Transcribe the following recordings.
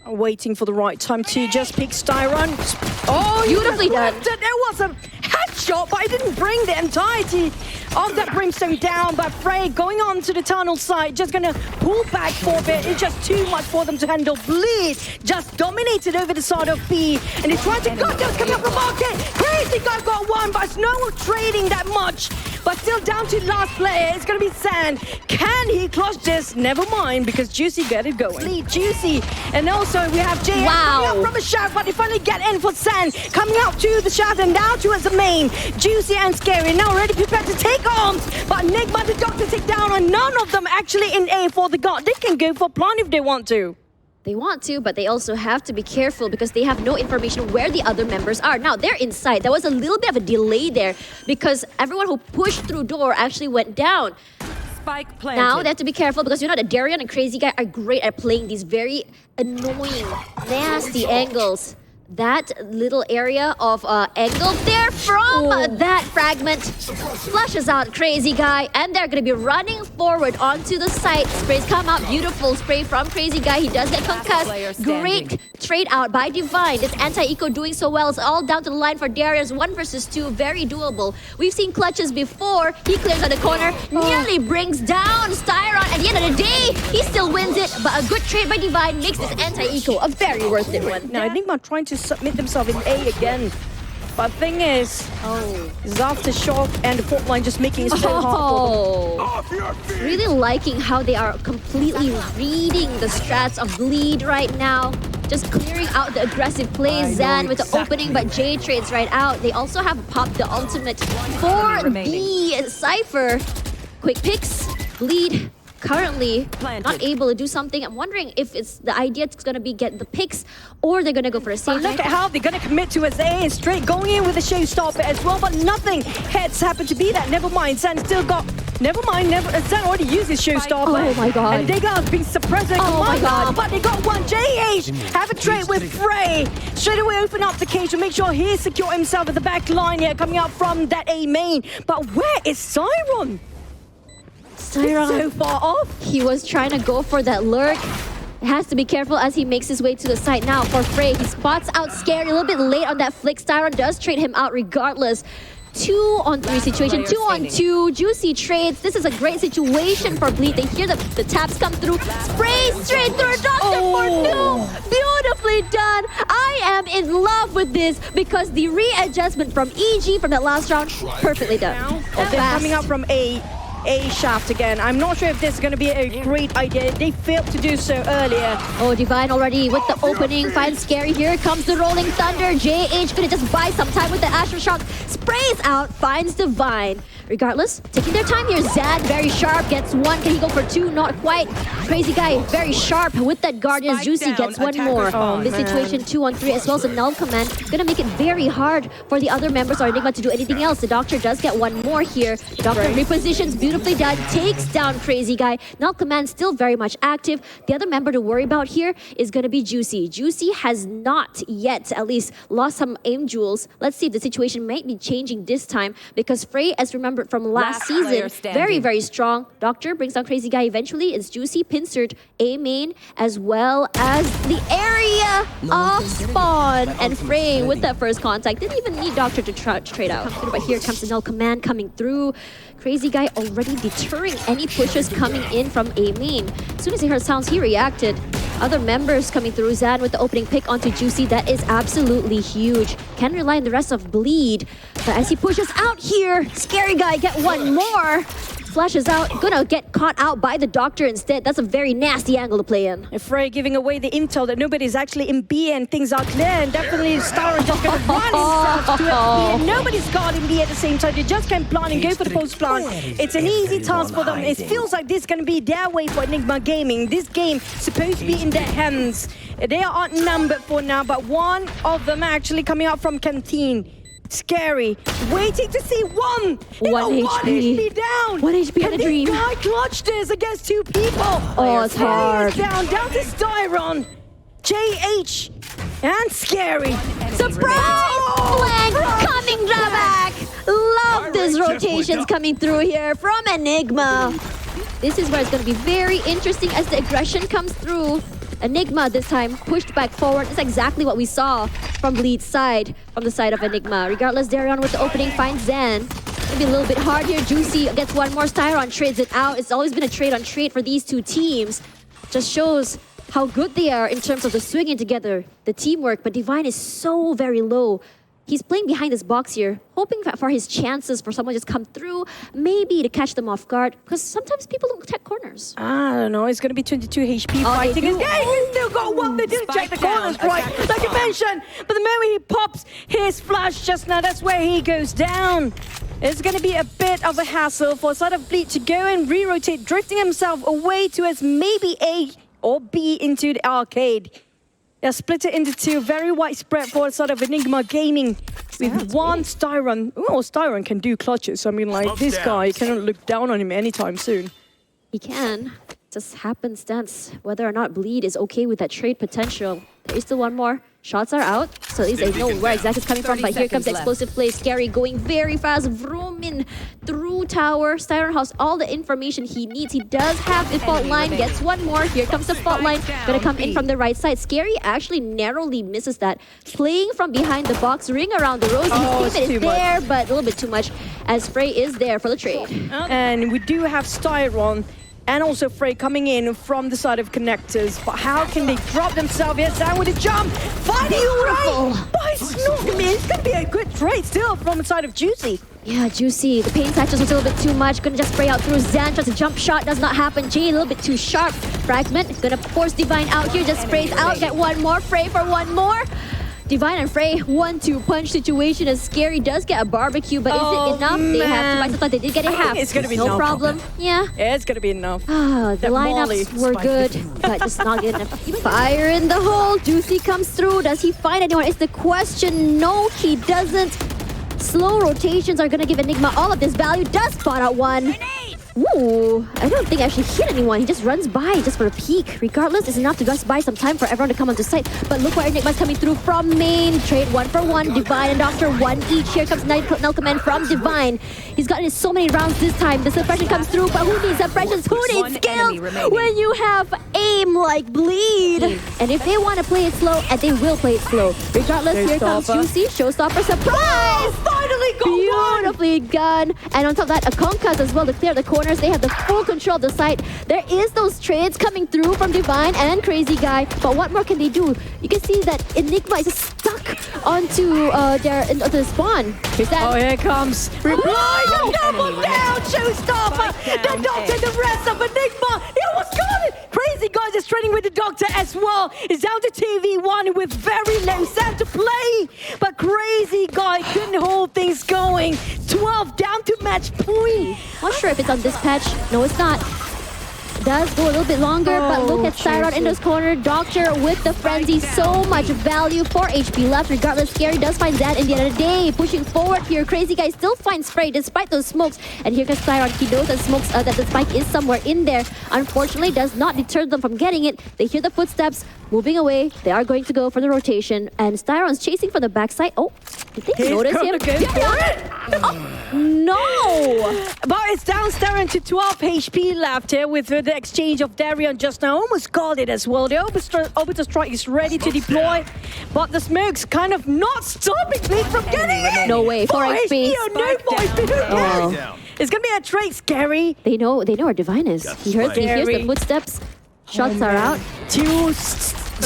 Waiting for the right time to just pick Styron. Oh, Beautifully done. There was a headshot, but it didn't bring the entirety of that Brimstone down. But Frey going on to the tunnel side, just gonna pull back for a bit. It's just too much for them to handle. Bleed just dominated over the side of B, and he's trying to cut those coming up from market. Crazy guy got one, but it's no one trading that much. But still down to last player. It's gonna be Sand. Can he clutch this? Never mind, because Juicy got it going. Lead Juicy, and also we have JM coming up from a shot, but they finally get in for Sand. Coming out to the shot and down towards the main. Juicy and Scary now ready prepared to take arms, but Enigma the Doctor take down, and none of them actually in A for the God. They can go for plant if they want to. They want to, but they also have to be careful because they have no information where the other members are. Now, they're inside. There was a little bit of a delay there because everyone who pushed through door actually went down. Spike planted. Now, they have to be careful because you know that Darian and Crazy Guy are great at playing these very annoying, nasty angles. That little area of angle there from that fragment flushes out Crazy Guy, and they're going to be running forward onto the site. Sprays come out, beautiful spray from Crazy Guy. He does get concussed. Great trade out by Divine. This anti-eco doing so well. It's all down to the line for Darius. 1 versus 2, very doable. We've seen clutches before. He clears on the corner, nearly brings down Styron. At the end of the day, he still wins it, but a good trade by Divine makes this anti-eco a very worth it one. Now, Enigma trying to submit themselves in A again. But the thing is, Aftershock and the fault line just making it so hard for them. Really liking how they are completely reading the strats of Bleed right now. Just clearing out the aggressive plays. Zan with the opening, but Jay trades right out. They also have popped the ultimate for the Cypher. Quick picks, Bleed. Currently not able to do something. I'm wondering if it's the idea it's going to be get the picks or they're going to go for a save. Look at how they're going to commit to his A and straight going in with a showstopper as well, but nothing. Heads happen to be that. Never mind. Zan still got... Never mind. Zan already used his showstopper. Oh my god. And Digla's being suppressed. Oh my god. But they got one. JH have a trade with Frey. Straight away open up the cage to make sure he secure himself at the back line here coming out from that A main. But where is Siron? Styron, so far off. He was trying to go for that lurk. Has to be careful as he makes his way to the side now for Frey. He spots out Scary a little bit late on that flick. Styron does trade him out regardless. 2-on-3 situation, 2-on-2, Juicy trades. This is a great situation for Bleed. They hear the taps come through. Spray straight through Doctor for 2. Beautifully done. I am in love with this because the readjustment from EG from that last round, perfectly done. They're coming up from A shaft again. I'm not sure if this is going to be a great idea. They failed to do so earlier. Oh, Divine already with the opening. Finds Scary. Here comes the Rolling Thunder. JH gonna just buy some time with the Aftershock. Sprays out. Finds Divine. Regardless, taking their time here. Zad, very sharp, gets 1. Can he go for 2? Not quite. Crazy Guy, very sharp with that Guardians. Juicy gets 1 more. This situation, 2-on-3 as well as a null command. Gonna make it very hard for the other members or Enigma to do anything else. The Doctor does get 1 more here. The Doctor repositions, beautifully done. Takes down Crazy Guy. Null command still very much active. The other member to worry about here is gonna be Juicy. Juicy has not yet, at least, lost some aim jewels. Let's see if the situation might be changing this time because Frey, as remember from last season, very, very strong. Doctor brings down Crazy Guy eventually. It's Juicy, Pinsert, A main, as well as the area of spawn. And Frey with that first contact. Didn't even need Doctor to trade out. But here comes the null command coming through. Crazy Guy already deterring any pushes coming in from A main. As soon as he heard sounds, he reacted. Other members coming through. Zan with the opening pick onto Juicy. That is absolutely huge. Can rely on the rest of Bleed. But as he pushes out here, Scary Guy get 1 more. Flashes out, gonna get caught out by the Doctor instead. That's a very nasty angle to play in. Frey giving away the intel that nobody's actually in B and things are clear, and definitely Styron just gonna run himself to B and nobody's guarding B at the same time. They just can plant and go for the post plant. It's an easy task for them. It feels like this is gonna be their way for Enigma Gaming. This game supposed to be in their hands. They are outnumbered for now, but one of them actually coming out from Canteen. Scary, waiting to see 1 HP down. 1 HP on a dream. Can this guy clutch this against 2 people? Oh, it's hard. Down to Styron, JH, and Scary. Surprise! Flank coming back. Love this rotations coming through here from Enigma. This is where it's going to be very interesting as the aggression comes through. Enigma this time pushed back forward. It's exactly what we saw from Bleed's side, from the side of Enigma. Regardless, Darion with the opening finds Zan. Maybe a little bit hard here. Juicy gets one more. Styron trades it out. It's always been a trade on trade for these two teams. Just shows how good they are in terms of the swinging together, the teamwork. But Divine is so very low. He's playing behind this box here, hoping for his chances for someone to just come through, maybe to catch them off guard, because sometimes people don't check corners. I don't know, it's going to be 22 HP fighting. Yeah, he still got one. They didn't check the corners right, like you mentioned. But the moment he pops his flash just now, that's where he goes down. It's going to be a bit of a hassle for side of Bleed to go and re-rotate, drifting himself away towards maybe A or B into the arcade. They're split it into two, very widespread for sort of Enigma Gaming with one Styron. Oh, Styron can do clutches. I mean, like, this guy, you cannot look down on him anytime soon. He can. Just happenstance whether or not Bleed is okay with that trade potential. There is still one more. Shots are out, so at least they know where exactly it's coming from. But here comes the explosive play. Scary going very fast. Vroom in through tower. Styron has all the information he needs. He does have the fault line. Gets one more. Here comes the fault line. Gonna come in from the right side. Scary actually narrowly misses that. Playing from behind the box. Ring around the rose. His teammate is there, but a little bit too much as Frey is there for the trade. And we do have Styron and also Frey coming in from the side of connectors. But how can they drop themselves? Yes, down with a jump. Fighting right. But it's not, I mean, it's going to be a good trade still from the side of Juicy. Yeah, Juicy. The pain touches was a little bit too much. Gonna just spray out through Zan. Tries a jump shot. Does not happen. Jay a little bit too sharp. Fragment. Gonna force Divine out here. Just sprays out. Get one more. Frey for one more. Divine and Frey, 1-2 punch situation as Scary does get a barbecue, but is it enough? Man. They have to buy something. They did get a half. It's gonna be no enough. problem. Yeah. It's gonna be enough. The lineups were good, but just not good enough. Fire in the hole. Juicy comes through. Does he find anyone? Is the question. No, he doesn't. Slow rotations are gonna give Enigma all of this value. Does spot out one. Ooh, I don't think I actually hit anyone. He just runs by just for a peek. Regardless, it's enough to just buy some time for everyone to come onto site. But look where Enigma's coming through from main. Trade 1-for-1. Divine and Doctor 1 each. Here comes Nelkaman from Divine. He's gotten so many rounds this time. The suppression comes through, but who needs suppressions? Who needs skills when you have aim like Bleed? And if they want to play it slow, and they will play it slow. Regardless, here comes Juicy. Showstopper surprise! Finally got Beautifully done. And on top of that, a Conkas as well to clear the corners. They have the full control of the site. There is those trades coming through from Divine and Crazy Guy. But what more can they do? You can see that Enigma is stuck onto the spawn. Here's that. Oh, here it comes. Reply! Double down! Showstopper! The Doctor, the rest of Enigma! He almost got it! Crazy Guy just training with the Doctor as well. It's down to TV1 with very low set to play. But Crazy Guy couldn't hold things going. 12 down to match point. Not sure if it's on this patch. No, it's not. Does go a little bit longer, but look at Styron in this corner. Doctor with the frenzy. So much value, 4 HP left. Regardless, Scary does find that in the end of the day. Pushing forward here. Crazy Guy still finds Frey despite those smokes. And here comes Styron. He knows that smokes that the spike is somewhere in there. Unfortunately, does not deter them from getting it. They hear the footsteps moving away. They are going to go for the rotation. And Styron's chasing for the backside. Oh, did they notice him? No! But it's down Styron to 12 HP left here with the exchange of Darion just now. Almost got it as well. The Orbital Strike is ready to deploy, but the smoke's kind of not stopping Bleed from getting it. No way. 4 HP. No 4 HP. It's gonna be a trade, Scary. They know where Divine is. He hears the footsteps. Shots are out. Two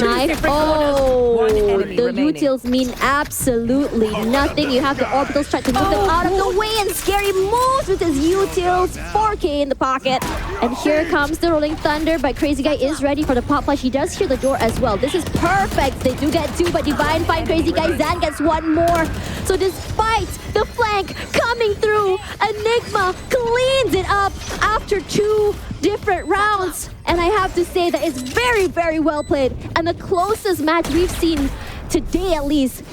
Knife. Oh, the utils mean absolutely nothing. You have the orbital strike to move them out of the way, and Scary moves with his utils. 4K in the pocket. And here comes the Rolling Thunder, but Crazy Guy is ready for the pop flash. He does hear the door as well. This is perfect. They do get 2, but Divine find Crazy Guy. Zan gets 1 more. So despite the flank coming through, Enigma cleans it up after 2 different rounds. And I have to say that it's very, very well played. And the closest match we've seen today at least.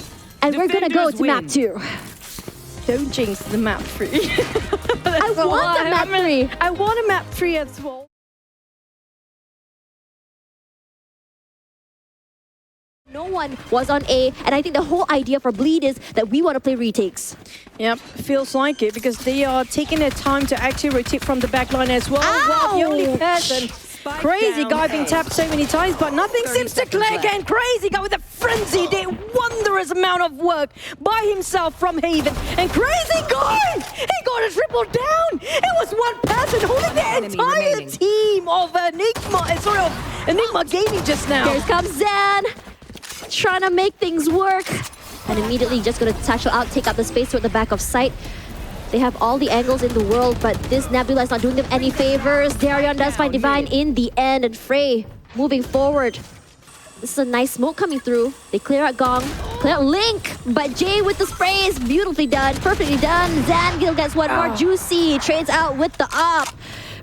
And we're gonna go to map 2. Don't jinx the map 3. I want the map 3. I want a map 3 as well. No one was on A, and I think the whole idea for Bleed is that we want to play retakes. Yep, feels like it because they are taking their time to actually rotate from the back line as well. Well, the only person Crazy Guy being tapped so many times, but nothing seems to click. And Crazy Guy with a frenzy did wondrous amount of work by himself from Haven. And Crazy Guy, he got a triple down. It was one person holding the entire team of Enigma Gaming just now. Here comes Zan, trying to make things work. And immediately just going to satchel out, take out the space toward the back of sight. They have all the angles in the world, but this Nebula is not doing them any favors. Darion does find Divine in the end, and Frey moving forward. This is a nice smoke coming through. They clear out Gong, clear out Link, but Jay with the spray is beautifully done, perfectly done. Zangil gets one more. Juicy trades out with the op.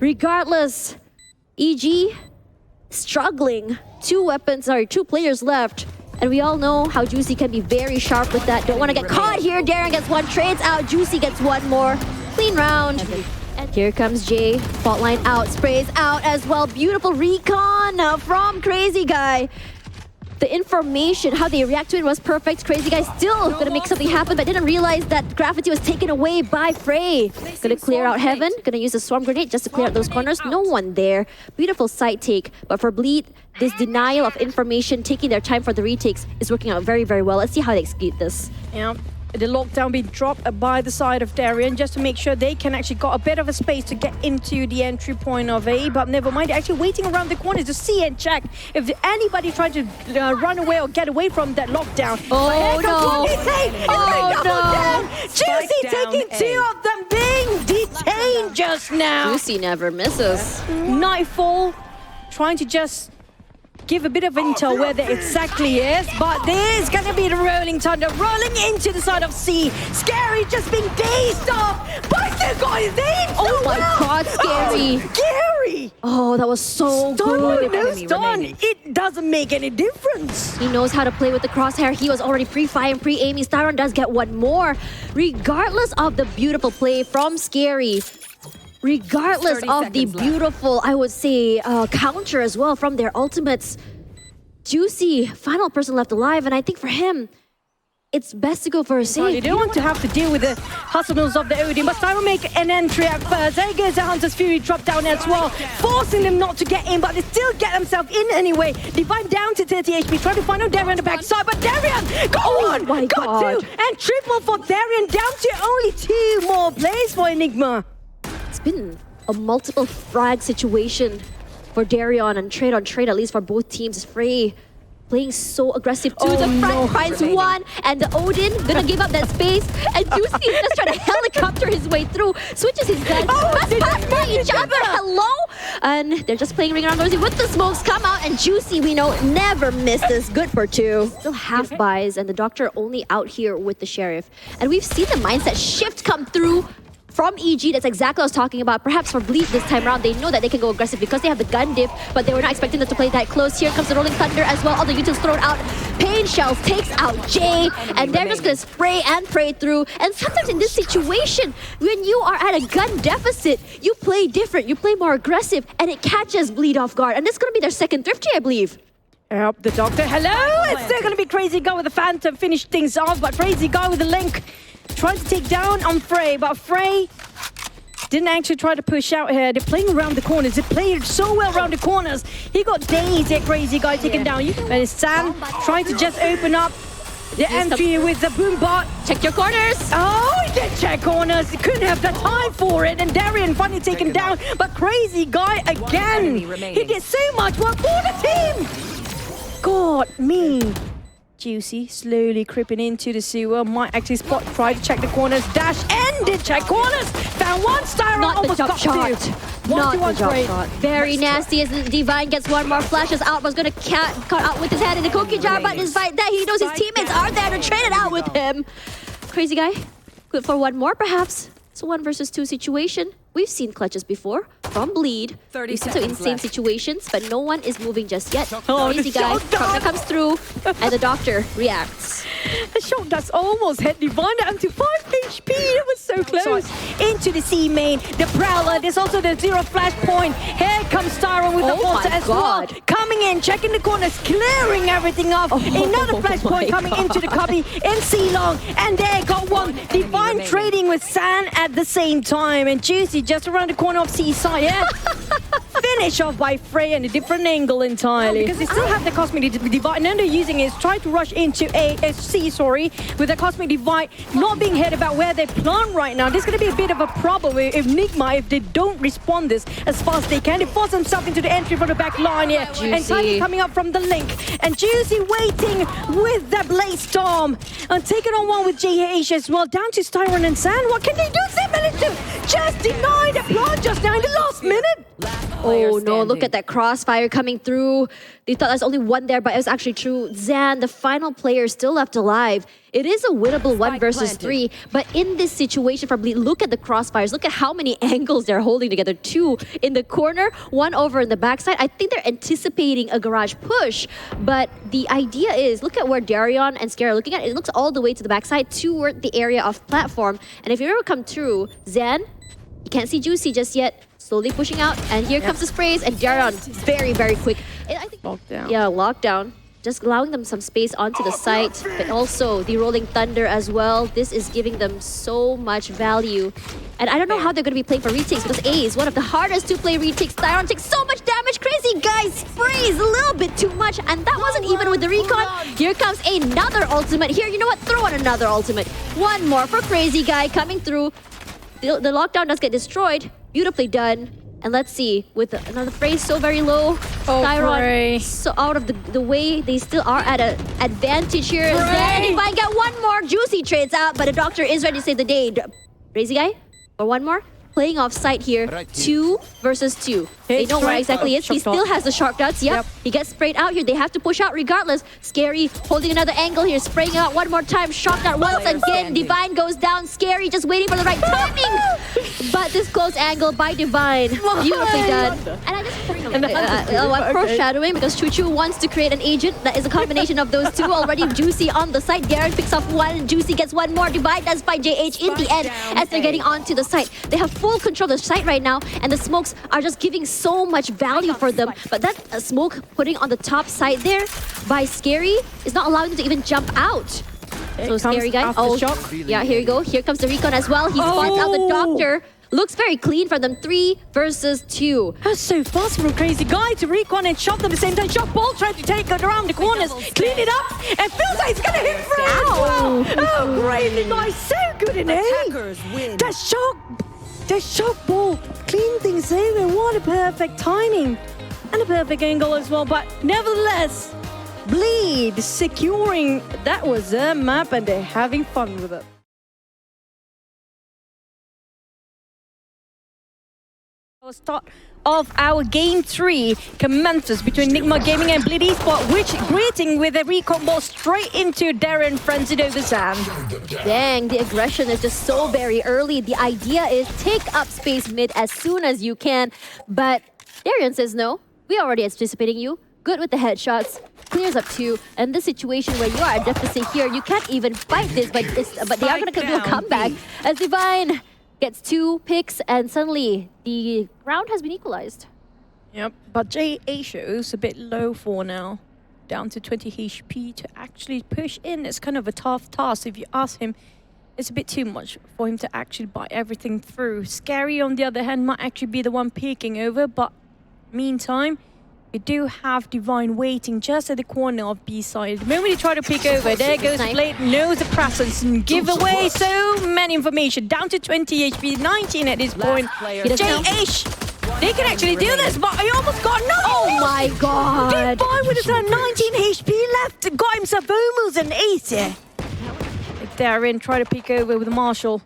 Regardless, EG struggling. Two players left. And we all know how Juicy can be very sharp with that. Don't want to get caught here. Darren gets one, trades out. Juicy gets one more. Clean round. And here comes Jay. Fault line out, sprays out as well. Beautiful recon from Crazy Guy. The information, how they react to it was perfect. Crazy Guy still gonna make something happen, but didn't realize that Gravity was taken away by Frey. Gonna clear out Heaven. Gonna use a Swarm Grenade just to clear out those corners. No one there. Beautiful side take. But for Bleed, this denial of information, taking their time for the retakes, is working out very, very well. Let's see how they execute this. Yeah. The lockdown being dropped by the side of Darion just to make sure they can actually got a bit of a space to get into the entry point of A, but never mind. They're actually waiting around the corner to see and check if anybody trying to run away or get away from that lockdown. Oh no! Oh no! Juicy taking two of them being detained just now. Juicy never misses. Nightfall trying to just give a bit of intel where that exactly is, but there's gonna be the Rolling Thunder rolling into the side of C. Scary just being dazed off, but still got his name. Oh my god, Scary! Scary! Oh, that was so good. No stun. It doesn't make any difference. He knows how to play with the crosshair. He was already pre-firing, pre-aiming. Styron does get one more. Regardless of the beautiful play from Scary, regardless of the beautiful, I would say, counter as well from their ultimates, Juicy, final person left alive, and I think for him, it's best to go for a save. You don't want to have to deal with the hustles of the Odin, but Styron make an entry at first. There goes the Hunter's Fury drop down as well, forcing them not to get in, but they still get themselves in anyway. Divine down to 30 HP, trying to find out Darion on the backside, but Darion, got two, and triple for Darion, down to only 2 more plays for Enigma. It's been a multiple frag situation for Darion, and trade on trade, at least for both teams. Frey playing so aggressive to the front, finds one, and the Odin gonna give up that space, and Juicy is just trying to helicopter his way through, switches his gun, for each other, hello? And they're just playing ring around rosy with the smokes, come out, and Juicy, we know, never misses, good for 2. Still half buys, and the Doctor only out here with the Sheriff. And we've seen the mindset shift come through from EG. That's exactly what I was talking about. Perhaps for Bleed this time around, they know that they can go aggressive because they have the gun diff, but they were not expecting them to play that close. Here comes the Rolling Thunder as well. All the utils thrown out. Pain Shells takes out Jay, and they're just gonna spray and pray through. And sometimes in this situation, when you are at a gun deficit, you play different, you play more aggressive, and it catches Bleed off guard. And this is gonna be their second Thrifty, I believe. Help the Doctor. Hello! It's still gonna be Crazy Guy with the Phantom finish things off, but Crazy Guy with the Link trying to take down on Frey, but Frey didn't actually try to push out here. They're playing around the corners. They played so well around the corners. He got dazed at Crazy Guy taken down. And it's Sam trying to just open up the entry with the boom bot. Check your corners. Oh, he did check corners. He couldn't have the time for it. And Darion finally taken down. But Crazy Guy again. He did so much work for the team. God, me. Juicy slowly creeping into the sewer. Might actually spot, try to check the corners. Dash ended check corners. Found one. Styron almost got two. Not the jump shot. Very nasty as Divine gets one more. Flashes out. Was going to cut out with his hand in the cookie jar. But despite that, he knows his teammates are there to trade it out with him. Crazy Guy. Good for one more, perhaps. It's a 1 versus 2 situation. We've seen clutches before from Bleed. We've seen some insane situations, but no one is moving just yet. Crazy Guy comes through, and the Doctor reacts. The shot that's almost hit Divine down to 5 HP. It was so close. Into the C main, the Prowler. There's also the 0 flash point. Here comes Styron with the Volta as well. Coming in, checking the corners, clearing everything off. Another flash point coming into the cubby in C long. And there got one. Divine trading with San at the same time. And Juicy just around the corner of C side, yeah? finish off by Frey and a different angle entirely. Because they still have the Cosmic Divide. And then they're using it, trying to rush into C, with the Cosmic Divide not being heard about where they plant right now. This is going to be a bit of a problem if Enigma, if they don't respond this as fast as they can. They force themselves into the entry from the back line here. Juicy. And Tiny coming up from the link. And Juicy waiting with the Blaze Storm. And taking on one with JH as well. Down to Styron and Sand. What can they do? They managed to just deny the plant just now in the last minute. Oh no, look at that crossfire coming through. They thought there's only one there, but it was actually true. Zan, the final player, still left alive. It is a winnable 1 versus 3, but in this situation, probably look at the crossfires. Look at how many angles they're holding together. 2 in the corner, 1 over in the backside. I think they're anticipating a garage push, but the idea is, look at where Darion and Scare are looking at. It looks all the way to the backside toward the area of platform. And if you ever come through, Zan, you can't see Juicy just yet. Slowly pushing out, and here comes the sprays, and Darion very, very quick. I think, Lockdown. Yeah, lockdown. Just allowing them some space onto the site, but also the Rolling Thunder as well. This is giving them so much value. And I don't know how they're going to be playing for retakes, because A is one of the hardest to play retakes. Styron takes so much damage. Crazy guy sprays a little bit too much, and that wasn't even with the recon. Here comes another ultimate. Here, you know what? Throw on another ultimate. One more for Crazy Guy coming through. The lockdown does get destroyed. Beautifully done. And let's see, with another phrase so very low, Styron so out of the way, they still are at an advantage here. Then if I get one more, Juicy trades out, but the doctor is ready to save the day. Crazy Guy, or one more? Playing off site here, 2 versus 2. They know where exactly he is. He still has the shark darts. Yep. He gets sprayed out here. They have to push out regardless. Scary holding another angle here, spraying out one more time. Shark dart once again. Divine goes down. Scary just waiting for the right timing. But this close angle by Divine, beautifully done. And I just foreshadowing, because Chuchu wants to create an agent that is a combination of those two. Already Juicy on the site. Darren picks off one. Juicy gets one more. Divine does by JH in the end as they're getting onto the site. They have full control of the site right now, and the smokes are just giving so much value for them. But that smoke putting on the top side there by Scary is not allowing them to even jump out. So Scary Guy. Yeah, here you go. Here comes the recon as well. He spots out the doctor. Looks very clean for them. 3 versus 2. That's so fast from Crazy Guy to recon and shot them at the same time. Shock Ball trying to take it around the corners, clean it up, and feels like it's gonna hit Fred as well. Oh, Crazy Guy, so good in aim. The shock ball clean things over. What a perfect timing. And a perfect angle as well. But nevertheless, Bleed securing that was their map, and they're having fun with it. Start of our game 3 commences between Enigma Gaming and Bleed Esports, which greeting with a recon ball straight into Darren Frenzied over Sam. Dang, the aggression is just so very early. The idea is take up space mid as soon as you can, but Darren says no. We already anticipating you. Good with the headshots. Clears up 2, and this situation where you are at deficit here, you can't even fight this, but they are going to do a comeback as Divine gets 2 picks, and suddenly the round has been equalized. Yep, but JA shows a bit low for now. Down to 20 HP to actually push in. It's kind of a tough task. If you ask him, it's a bit too much for him to actually buy everything through. Scary, on the other hand, might actually be the one peeking over, but meantime, we do have Divine waiting just at the corner of B side. The moment you try to peek over, there goes Blade, knows the presence, and give away so many information. Down to 20 HP, 19 at this point. JH, they can actually do this, but he almost got another. Oh my god. Divine with his 19 HP left, got himself almost an ace here. Darren try to peek over with Marshall.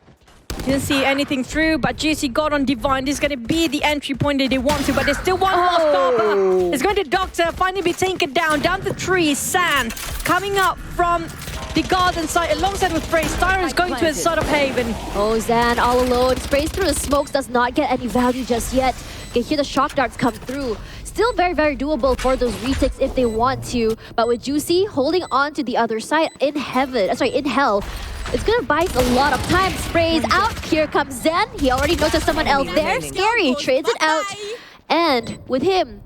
Didn't see anything through, but Juicy got on Divine. This is going to be the entry point that they want to, but there's still one more stopper. It's going to Doctor, finally be taken down the tree. Sand coming up from the garden side alongside with Frey. Styron's going to his sort of haven. Oh, Zan all alone. Sprays through the smokes, does not get any value just yet. You can hear the shock darts come through. Still very, very doable for those retakes if they want to. But with Juicy holding on to the other side in hell, it's gonna buy a lot of time. Sprays out. Here comes Zen. He already noticed someone else there. Scary trades it out. And with him,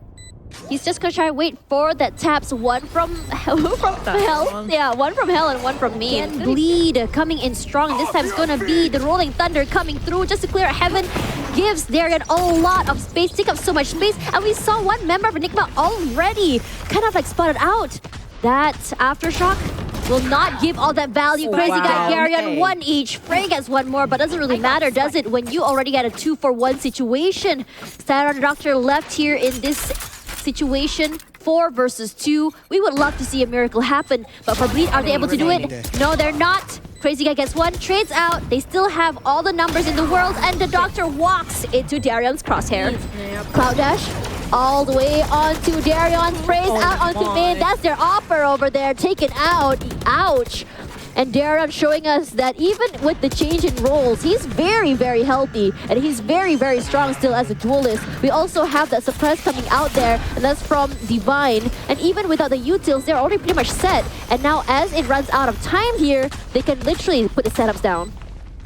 he's just gonna try to wait for that taps. One from hell. Yeah, one from hell and one from me. And Bleed coming in strong. This time it's gonna be the Rolling Thunder coming through just to clear heaven. gives Darian a lot of space, take up so much space, and we saw one member of Enigma already kind of like spotted out. That Aftershock will not give all that value. Crazy Guy, Darian, one each. Frey gets one more, but doesn't really matter, does it, when you already get a 2-for-1 situation. Styron Doctor left here in this situation. 4 versus 2. We would love to see a miracle happen, but for Bleed, are they able to do it? No, they're not. Crazy Guy gets one, trades out. They still have all the numbers in the world, and the Doctor walks into Darian's crosshair. Cloud Dash all the way onto Darian. Sprays out onto main. That's their offer over there, taken out. Ouch. And Darian showing us that even with the change in roles, he's very, very healthy. And he's very, very strong still as a duelist. We also have that suppress coming out there, and that's from Divine. And even without the utils, they're already pretty much set. And now as it runs out of time here, they can literally put the setups down.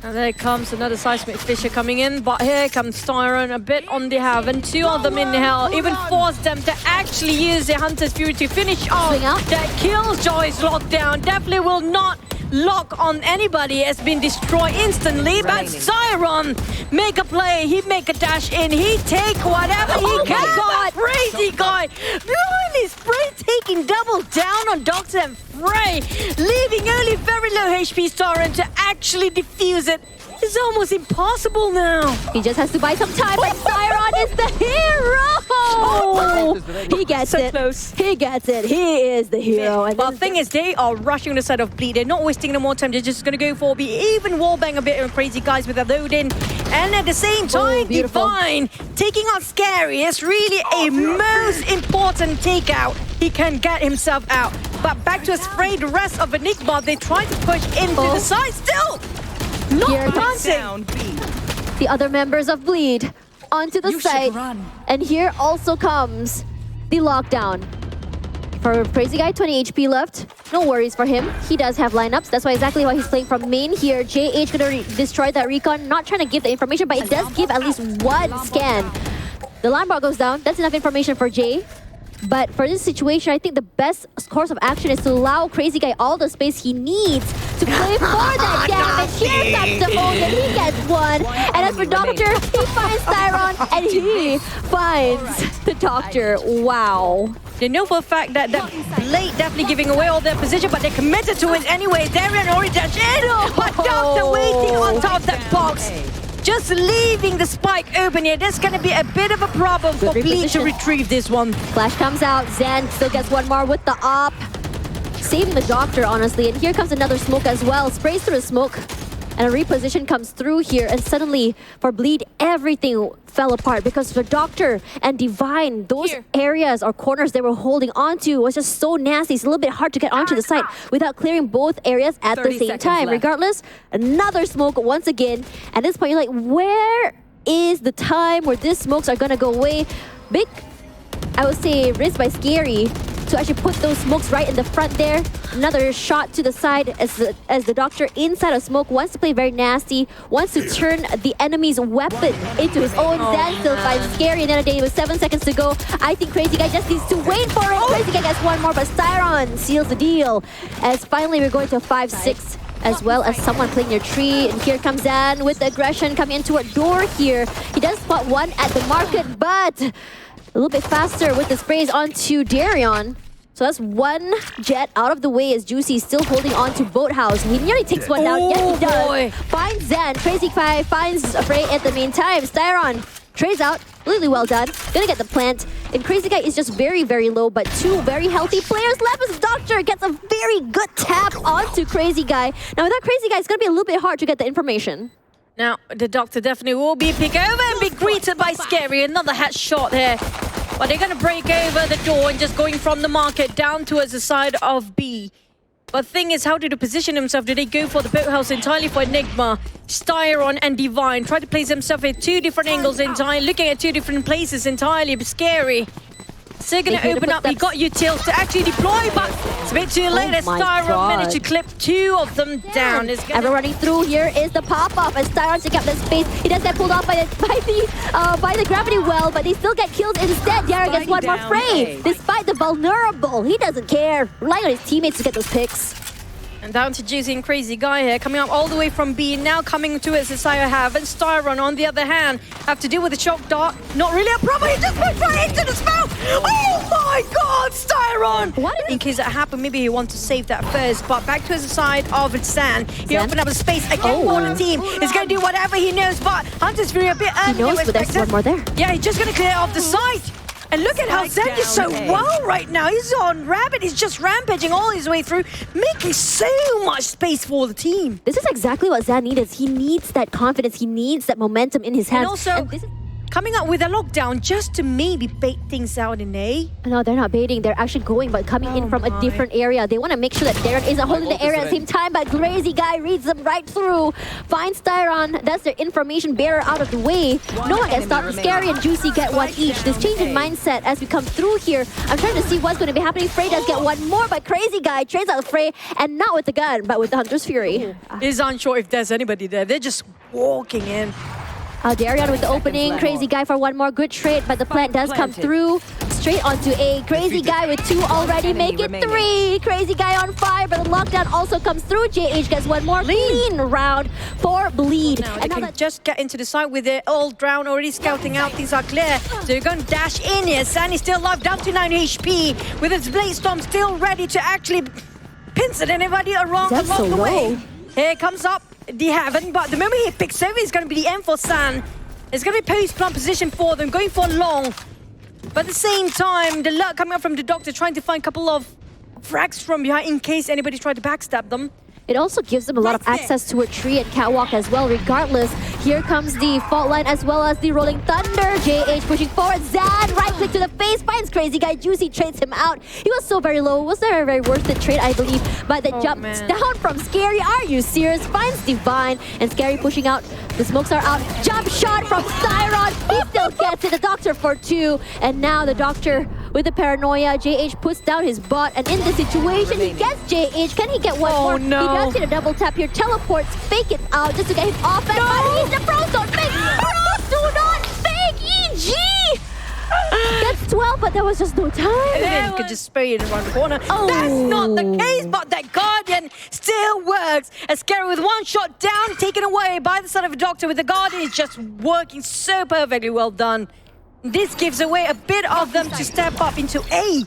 And there comes another Seismic Fisher coming in, but here comes Styron a bit on the have, and 2 of them in hell, even forced them to actually use their Hunter's Fury to finish off that Killjoy's lockdown. Definitely will not lock on anybody, has been destroyed instantly, but Styron make a play, he make a dash in, he take whatever he can. Crazy Guy, blimey, Spray taking double down on Doctor and Frey, leaving only very low HP Styron to actually defuse it. It's almost impossible now. He just has to buy some time, but Styron is the hero! He gets it. Close. He gets it. He is the hero. And but the thing is, they are rushing on the side of Bleed. They're not wasting no more time. They're just going to go for B. Even wallbang a bit of Crazy Guys with a load in. And at the same time, Divine taking out Scary is really a most important takeout. He can get himself out. But back to Spray, the rest of Enigma, they try to push into the side still. Not planting. The other members of Bleed onto the site. And here also comes the lockdown. For Crazy Guy, 20 HP left. No worries for him. He does have lineups. That's why exactly why he's playing from main here. JH gonna destroy that recon. Not trying to give the information, but it does give at least one scan. The line bar goes down. That's enough information for Jay. But for this situation, I think the best course of action is to allow Crazy Guy all the space he needs to play for that damage. Here comes the Hogan, he gets one. And as for Doctor, he finds Styron and he finds the Doctor. Wow. They know for a fact that Blade definitely giving away all their position, but they're committed to it anyway. Darian already dashed in, but Doctor waiting on top of that box. Just leaving the spike open here. That's going to be a bit of a problem for Bleed to retrieve this one. Flash comes out. Zen still gets one more with the op. Saving the Doctor, honestly. And here comes another smoke as well. Sprays through the smoke. And a reposition comes through here. And suddenly, for Bleed, everything fell apart. Because for Doctor and Divine, those areas or corners they were holding onto was just so nasty. It's a little bit hard to get onto the site without clearing both areas at the same time. Left. Regardless, another smoke once again. At this point, you're like, where is the time where these smokes are going to go away? Big, I would say, risk by Scary to actually put those smokes right in the front there. Another shot to the side as the Doctor inside of smoke wants to play very nasty, wants to turn the enemy's weapon into his own. Zen still finds Scary in the day with 7 seconds to go. I think Crazy Guy just needs to wait for it. Crazy Guy gets one more, but Styron seals the deal. As finally we're going to 5-6. As well as someone playing their tree. And here comes Zan with the aggression coming into a door here. He does spot one at the market, but a little bit faster with the sprays onto Darian. So that's one jet out of the way as Juicy still holding on to Boathouse. He nearly takes one down. Yes, he does. Finds Zen. Crazy Guy finds Frey at the meantime. Styron trades out. Really well done. Gonna get the plant. And Crazy Guy is just very, very low, but 2 very healthy players left as Doctor gets a very good tap onto Crazy Guy. Now without Crazy Guy, it's gonna be a little bit hard to get the information. Now, the Doctor definitely will be picked over and be greeted by Scary. Another headshot here. But they're going to break over the door and just going from the market down towards the side of B. But the thing is, how do they position themselves? Do they go for the Boathouse entirely for Enigma? Styron and Divine try to place themselves at 2 different angles entirely, looking at 2 different places entirely. But Scary. So going to open up. He got utils to actually deploy, but it's a bit too late as Styron managed to clip 2 of them down. Everyone running through here is the pop-off as Styron taking up the space. He does get pulled off by the gravity well, but they still get killed instead. Yara gets one more frame. Despite the vulnerable, he doesn't care. Relying on his teammates to get those picks. And down to Juicy and Crazy Guy here, coming up all the way from B, now coming to its side I have, and Styron on the other hand, have to deal with the shock dart. Not really a problem, he just went right into the spell! Oh my god, Styron! What? In case that happened, maybe he wanted to save that first, but back to his side of Zan. He opened up a space again for the team. He's going to do whatever he knows, but Hunter's Fury a bit early. He knows, but there's one more there. Yeah, he's just going to clear off the site. And look at how Zen is so well right now. He's on Rabbit. He's just rampaging all his way through, making so much space for the team. This is exactly what Zan needs. He needs that confidence. He needs that momentum in his hands. And also, coming up with a lockdown just to maybe bait things out in A. No, they're not baiting. They're actually going, but coming in from a different area. They want to make sure that Darren isn't holding the area at the same time, but Crazy Guy reads them right through. Finds Styron. That's their information bearer out of the way. No one gets stopped. Scary and Juicy get one each. This change in mindset as we come through here. I'm trying to see what's going to be happening. Frey does get one more, but Crazy Guy trades out with Frey, and not with the gun, but with the Hunter's Fury. He's unsure if there's anybody there. They're just walking in. Darian with the opening, Crazy Guy for one more good trade, but the plant does come through. Straight onto A. Crazy Guy with 2 already, make it 3. Crazy Guy on fire, but the lockdown also comes through. JH gets one more clean round for Bleed. Now they can just get into the site with their old drown already scouting out. Things are clear. So they're going to dash in here. Sandy's still alive, down to 9 HP, with its Blade Storm still ready to actually pinch at anybody along the way. Here comes up the Heaven, but the moment he picks over, it's going to be the end for San. It's going to be post-plant position for them, going for long. But at the same time, the luck coming up from the Doctor, trying to find a couple of frags from behind in case anybody tried to backstab them. It also gives them a lot of access to a tree and catwalk as well, regardless. Here comes the fault line as well as the rolling thunder. JH pushing forward. Zan, right click to the face, finds Crazy Guy. Juicy trades him out. He was so very low. Was there a very worth it trade, I believe. But the jump down from Scary. Are you serious? Finds Divine. And Scary pushing out. The smokes are out. Jump shot from Styron. He still gets it. The Doctor for 2. And now the Doctor with the paranoia. JH puts down his bot. And in this situation, he gets JH. Can he get one more? No. He does get a double tap here. Teleports. Fake it out just to get him off. And he's the pros don't fake. Pros do not fake. EG! Gets 12, but there was just no time. And then could just spray it around the corner. That's not the case, but that Guardian still works. As Scary with one shot down, taken away by the son of a Doctor with the Guardian is just working so perfectly well done. This gives away a bit of them to step up into A.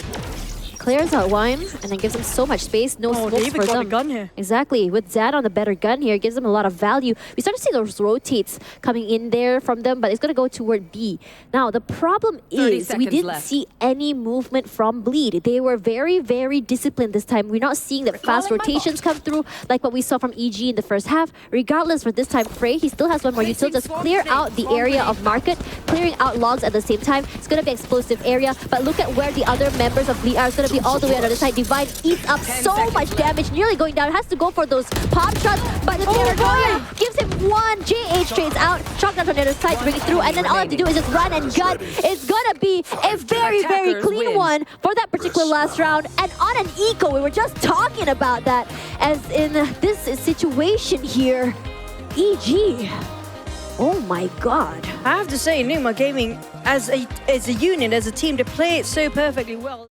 Clears out Wine and then gives them so much space. No smokes for them. A gun here. Exactly. With Zad on the better gun here, gives them a lot of value. We start to see those rotates coming in there from them, but it's going to go toward B. Now, the problem is we didn't see any movement from Bleed. They were very, very disciplined this time. We're not seeing that fast rotations come through like what we saw from EG in the first half. Regardless, for this time, Frey, he still has one more util. Just clear out the area of Market, clearing out logs at the same time. It's going to be explosive area, but look at where the other members of Bleed are. It's going to be all the way on the other side. Divine eats up so much damage, nearly going down. Has to go for those pop shots, but the paranoia gives him 1. JH trades out. Shotgun on the other side to bring it through, and then all I have to do is just run and gun. It's gonna be a very, very clean one for that particular last round. And on an eco, we were just talking about that. As in this situation here, EG. Oh my god. I have to say, Enigma Gaming, as a unit, as a team, they play it so perfectly well.